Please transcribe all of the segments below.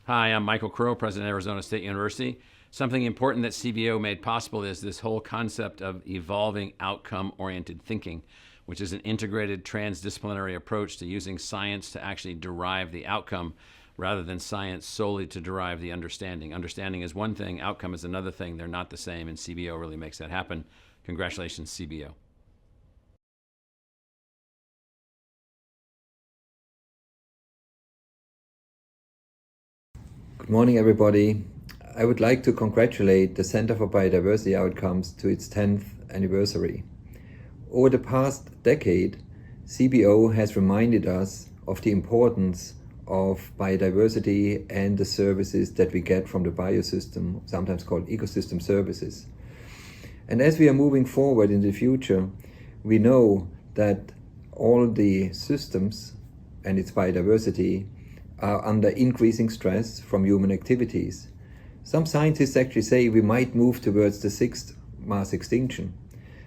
Hi, I'm Michael Crow, President of Arizona State University. Something important that CBO made possible is this whole concept of evolving outcome-oriented thinking, which is an integrated transdisciplinary approach to using science to actually derive the outcome rather than science solely to derive the understanding. Understanding is one thing, outcome is another thing. They're not the same, and CBO really makes that happen. Congratulations, CBO. Good morning, everybody. I would like to congratulate the Center for Biodiversity Outcomes to its 10th anniversary. Over the past decade, CBO has reminded us of the importance of biodiversity and the services that we get from the biosystem, sometimes called ecosystem services. And as we are moving forward in the future, we know that all the systems and its biodiversity are under increasing stress from human activities. Some scientists actually say we might move towards the 6th mass extinction.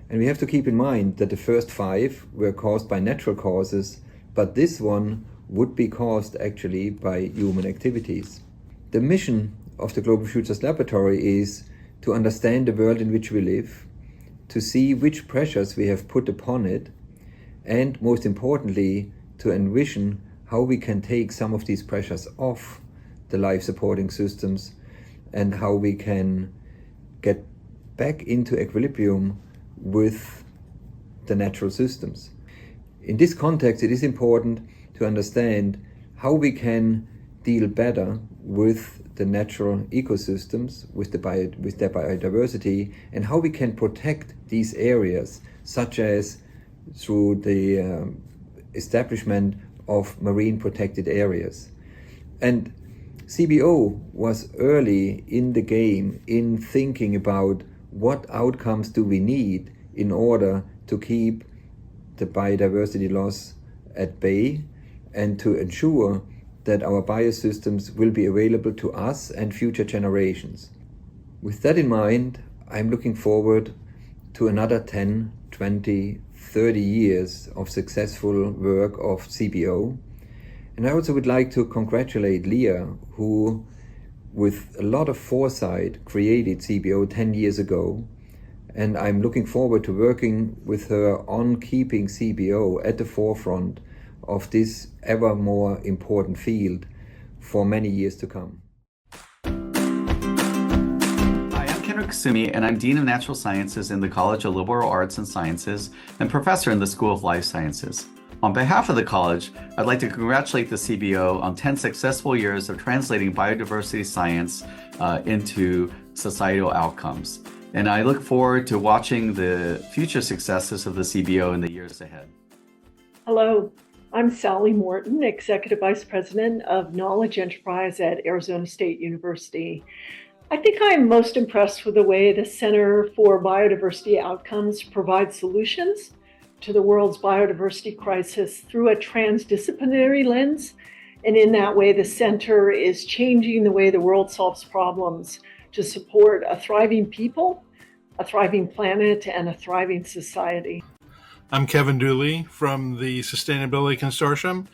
And we have to keep in mind that the first 5 were caused by natural causes, but this one would be caused actually by human activities. The mission of the Global Futures Laboratory is to understand the world in which we live, to see which pressures we have put upon it, and most importantly, to envision how we can take some of these pressures off the life-supporting systems and how we can get back into equilibrium with the natural systems. In this context, it is important to understand how we can deal better with the natural ecosystems, with their biodiversity, and how we can protect these areas, such as through the establishment of marine protected areas. And CBO was early in the game in thinking about what outcomes do we need in order to keep the biodiversity loss at bay and to ensure that our biosystems will be available to us and future generations. With that in mind, I'm looking forward to another 10, 20, 30 years of successful work of CBO. And I also would like to congratulate Leah, who with a lot of foresight created CBO 10 years ago. And I'm looking forward to working with her on keeping CBO at the forefront of this ever more important field for many years to come. Sumi, and I'm Dean of Natural Sciences in the College of Liberal Arts and Sciences and Professor in the School of Life Sciences. On behalf of the college, I'd like to congratulate the CBO on 10 successful years of translating biodiversity science into societal outcomes. And I look forward to watching the future successes of the CBO in the years ahead. Hello, I'm Sally Morton, Executive Vice President of Knowledge Enterprise at Arizona State University. I think I'm most impressed with the way the Center for Biodiversity Outcomes provides solutions to the world's biodiversity crisis through a transdisciplinary lens. And in that way, the center is changing the way the world solves problems to support a thriving people, a thriving planet, and a thriving society. I'm Kevin Dooley from the Sustainability Consortium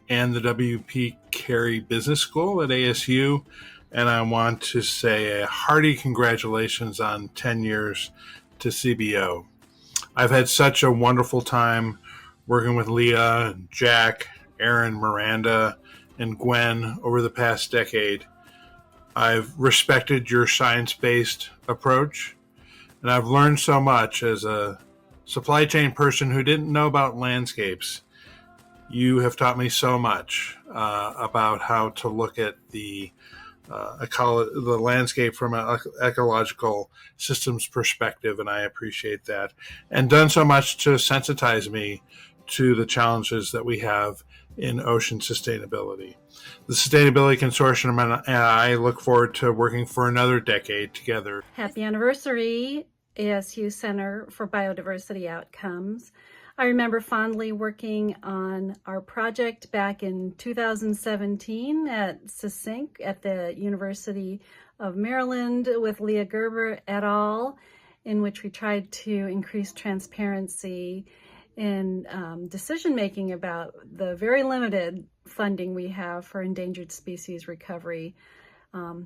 and the W.P. Carey Business School at ASU. And I want to say a hearty congratulations on 10 years to CBO. I've had such a wonderful time working with Leah, Jack, Aaron, Miranda, and Gwen over the past decade. I've respected your science-based approach, and I've learned so much as a supply chain person who didn't know about landscapes. You have taught me so much about how to look at the landscape from an ecological systems perspective, and I appreciate that. And done so much to sensitize me to the challenges that we have in ocean sustainability. The Sustainability Consortium and I look forward to working for another decade together. Happy anniversary, ASU Center for Biodiversity Outcomes. I remember fondly working on our project back in 2017 at SUSINC at the University of Maryland with Leah Gerber et al., in which we tried to increase transparency in decision-making about the very limited funding we have for endangered species recovery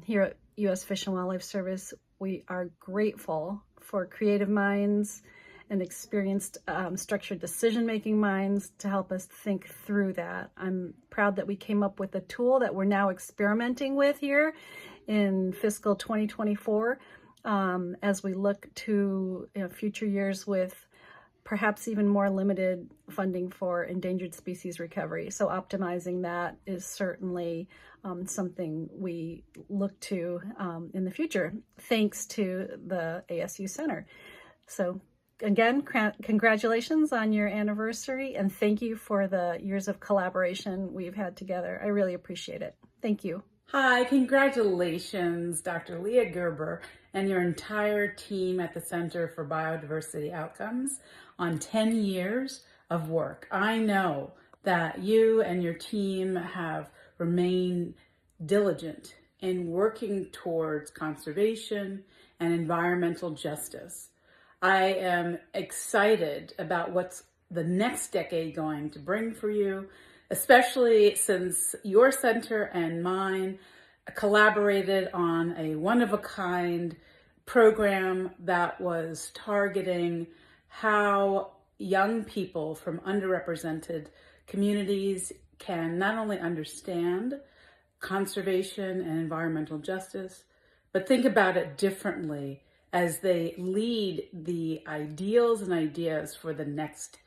Here at U.S. Fish and Wildlife Service, we are grateful for creative minds and experienced structured decision-making minds to help us think through that. I'm proud that we came up with a tool that we're now experimenting with here in fiscal 2024 as we look to future years with perhaps even more limited funding for endangered species recovery. So optimizing that is certainly something we look to in the future, thanks to the ASU Center. So again, congratulations on your anniversary, and thank you for the years of collaboration we've had together. I really appreciate it. Thank you. Hi, congratulations, Dr. Leah Gerber and your entire team at the Center for Biodiversity Outcomes on 10 years of work. I know that you and your team have remained diligent in working towards conservation and environmental justice. I am excited about what's the next decade going to bring for you, especially since your center and mine collaborated on a one-of-a-kind program that was targeting how young people from underrepresented communities can not only understand conservation and environmental justice, but think about it differently as they lead the ideals and ideas for the next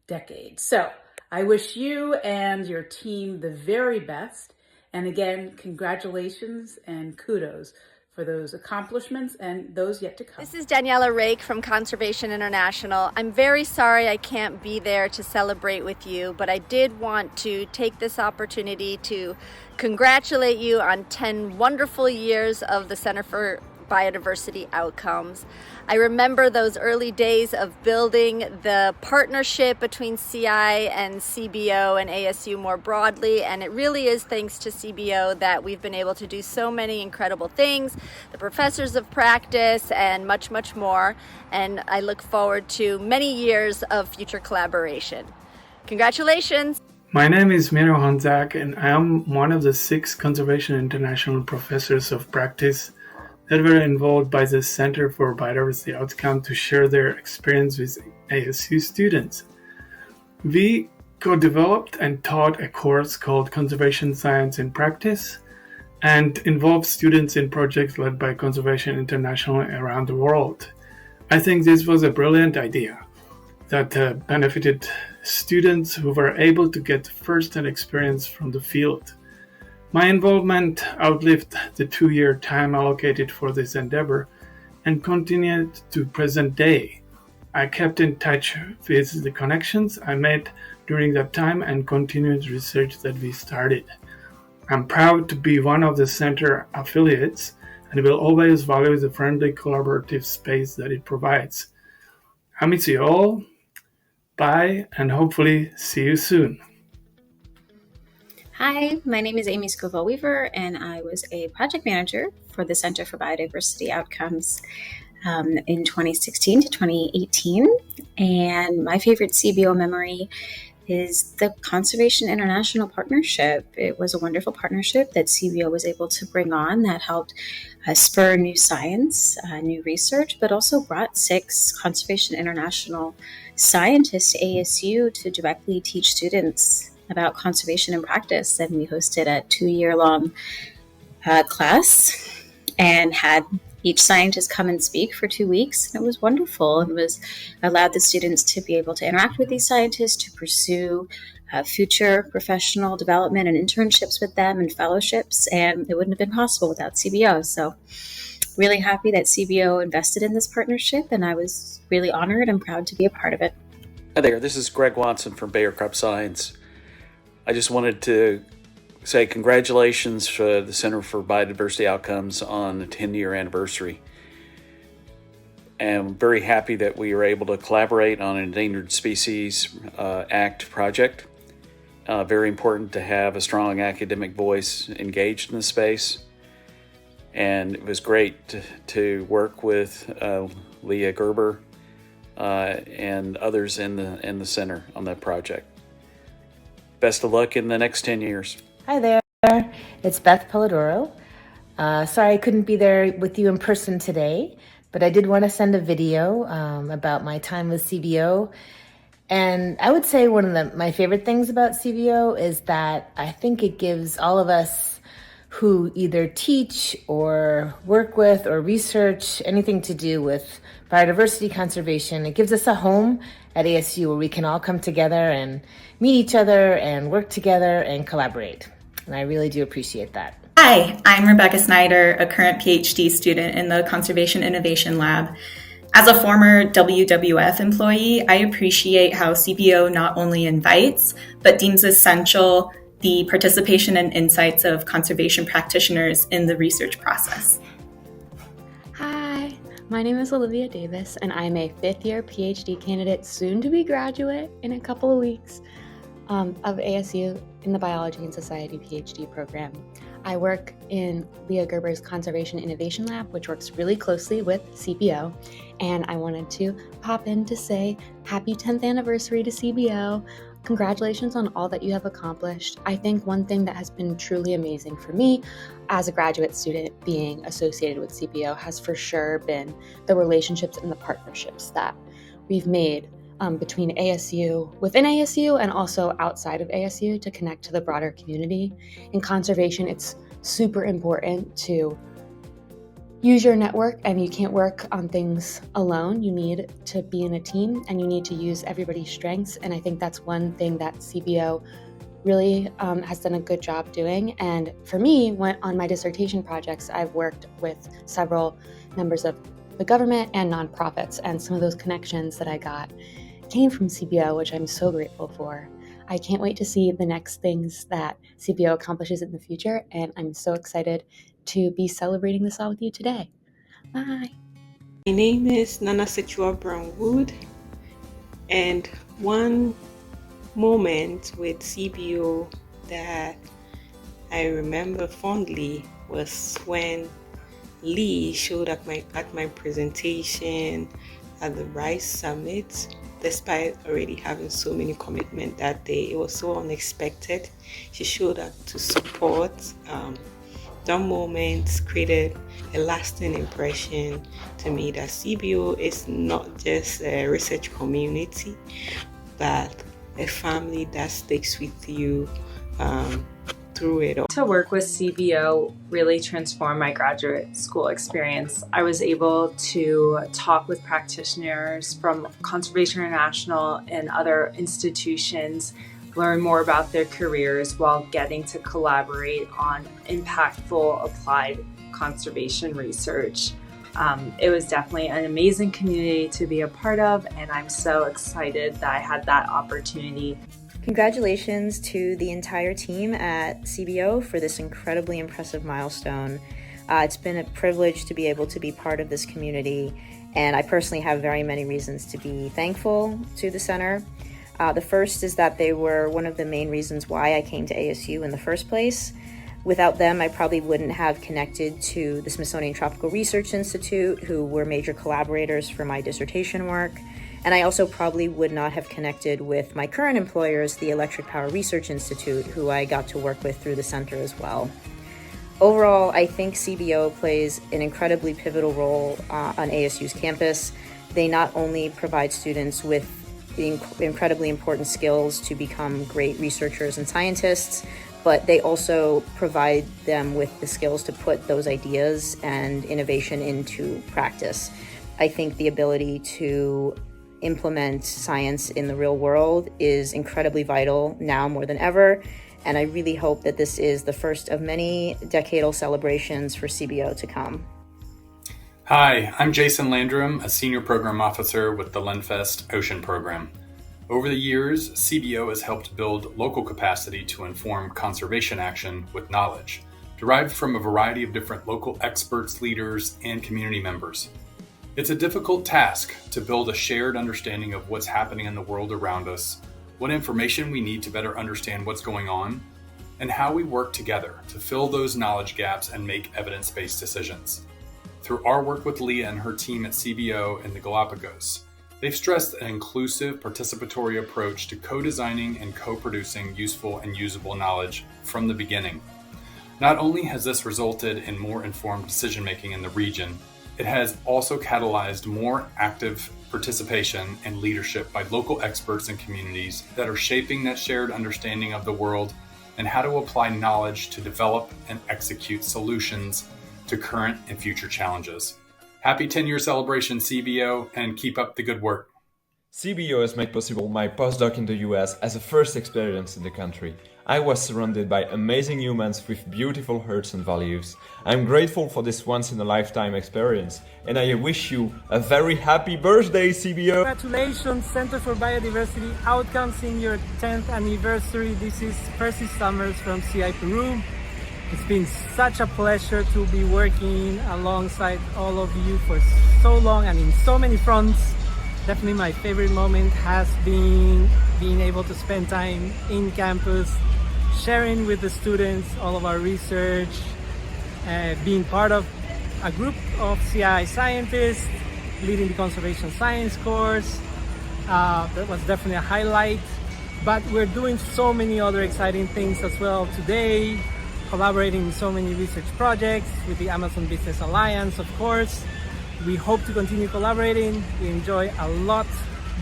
decade. So I wish you and your team the very best. And again, congratulations and kudos for those accomplishments and those yet to come. This is Daniela Rake from Conservation International. I'm very sorry I can't be there to celebrate with you, but I did want to take this opportunity to congratulate you on 10 wonderful years of the Center for Biodiversity Outcomes. I remember those early days of building the partnership between CI and CBO and ASU more broadly, and it really is thanks to CBO that we've been able to do so many incredible things, the professors of practice, and much, much more. And I look forward to many years of future collaboration. Congratulations! My name is Miro Honzak, and I am one of the 6 Conservation International professors of practice that were involved by the Center for Biodiversity Outcome to share their experience with ASU students. We co-developed and taught a course called Conservation Science in Practice and involved students in projects led by Conservation International around the world. I think this was a brilliant idea that benefited students who were able to get first-hand experience from the field. My involvement outlived the 2-year time allocated for this endeavor and continued to present day. I kept in touch with the connections I made during that time and continued research that we started. I'm proud to be one of the center affiliates and will always value the friendly collaborative space that it provides. I miss you all. Bye, and hopefully see you soon. Hi, my name is Amy Scoville-Weaver, and I was a project manager for the Center for Biodiversity Outcomes in 2016 to 2018. And my favorite CBO memory is the Conservation International Partnership. It was a wonderful partnership that CBO was able to bring on that helped spur new science, new research, but also brought 6 Conservation International scientists to ASU to directly teach students about conservation in practice. And we hosted a 2-year-long class and had each scientist come and speak for 2 weeks. And it was wonderful. It was allowed the students to be able to interact with these scientists, to pursue future professional development and internships with them and fellowships. And it wouldn't have been possible without CBO. So really happy that CBO invested in this partnership. And I was really honored and proud to be a part of it. Hi there, this is Greg Watson from Bayer Crop Science. I just wanted to say congratulations for the Center for Biodiversity Outcomes on the 10-year anniversary. And I'm very happy that we were able to collaborate on an Endangered Species Act project. Very important to have a strong academic voice engaged in the space. And it was great to work with Leah Gerber and others in the center on that project. Best of luck in the next 10 years. Hi there, it's Beth Polidoro. Sorry I couldn't be there with you in person today, but I did want to send a video about my time with CBO. And I would say one of my favorite things about CBO is that I think it gives all of us who either teach or work with or research anything to do with biodiversity conservation, it gives us a home at ASU where we can all come together and meet each other and work together and collaborate. And I really do appreciate that. Hi, I'm Rebecca Snyder, a current PhD student in the Conservation Innovation Lab. As a former WWF employee, I appreciate how CBO not only invites, but deems essential the participation and insights of conservation practitioners in the research process. Hi, my name is Olivia Davis, and I'm a fifth-year PhD candidate, soon to be graduate in a couple of weeks, of ASU in the Biology and Society PhD program. I work in Leah Gerber's Conservation Innovation Lab, which works really closely with CBO, and I wanted to pop in to say happy 10th anniversary to CBO. Congratulations on all that you have accomplished. I think one thing that has been truly amazing for me as a graduate student being associated with CBO has for sure been the relationships and the partnerships that we've made between ASU, within ASU, and also outside of ASU to connect to the broader community. In conservation, it's super important to use your network, and you can't work on things alone. You need to be in a team, and you need to use everybody's strengths. And I think that's one thing that CBO really has done a good job doing. And for me, on my dissertation projects, I've worked with several members of the government and nonprofits, and some of those connections that I got came from CBO, which I'm so grateful for. I can't wait to see the next things that CBO accomplishes in the future, and I'm so excited to be celebrating this all with you today. Bye. My name is Nana Sechua Brownwood, and one moment with CBO that I remember fondly was when Lee showed up at my presentation at the Rice Summit. Despite already having so many commitments that day, it was so unexpected. She showed up to support. That moment created a lasting impression to me that CBO is not just a research community, but a family that sticks with you through it all. To work with CBO really transformed my graduate school experience. I was able to talk with practitioners from Conservation International and other institutions, learn more about their careers while getting to collaborate on impactful applied conservation research. It was definitely an amazing community to be a part of, and I'm so excited that I had that opportunity. Congratulations to the entire team at CBO for this incredibly impressive milestone. It's been a privilege to be able to be part of this community, and I personally have very many reasons to be thankful to the center. The first is that they were one of the main reasons why I came to ASU in the first place. Without them, I probably wouldn't have connected to the Smithsonian Tropical Research Institute, who were major collaborators for my dissertation work. And I also probably would not have connected with my current employers, the Electric Power Research Institute, who I got to work with through the center as well. Overall, I think CBO plays an incredibly pivotal role on ASU's campus. They not only provide students with the incredibly important skills to become great researchers and scientists, but they also provide them with the skills to put those ideas and innovation into practice. I think the ability to implement science in the real world is incredibly vital now more than ever, and I really hope that this is the first of many decadal celebrations for CBO to come. Hi, I'm Jason Landrum, a Senior Program Officer with the Lenfest Ocean Program. Over the years, CBO has helped build local capacity to inform conservation action with knowledge, derived from a variety of different local experts, leaders, and community members. It's a difficult task to build a shared understanding of what's happening in the world around us, what information we need to better understand what's going on, and how we work together to fill those knowledge gaps and make evidence-based decisions. Through our work with Leah and her team at CBO in the Galapagos, they've stressed an inclusive, participatory approach to co-designing and co-producing useful and usable knowledge from the beginning. Not only has this resulted in more informed decision-making in the region, it has also catalyzed more active participation and leadership by local experts and communities that are shaping that shared understanding of the world and how to apply knowledge to develop and execute solutions to current and future challenges. Happy 10-year celebration, CBO, and keep up the good work. CBO has made possible my postdoc in the US as a first experience in the country. I was surrounded by amazing humans with beautiful hearts and values. I'm grateful for this once-in-a-lifetime experience, and I wish you a very happy birthday, CBO! Congratulations, Center for Biodiversity Outcomes in your 10th anniversary. This is Percy Summers from CI Peru. It's been such a pleasure to be working alongside all of you for so long and in so many fronts. Definitely my favorite moment has been being able to spend time in campus, sharing with the students all of our research, being part of a group of CI scientists, leading the conservation science course. That was definitely a highlight, but we're doing so many other exciting things as well today, collaborating in so many research projects with the Amazon Business Alliance, of course. We hope to continue collaborating. We enjoy a lot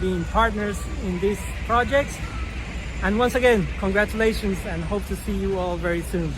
being partners in these projects. And once again, congratulations and hope to see you all very soon.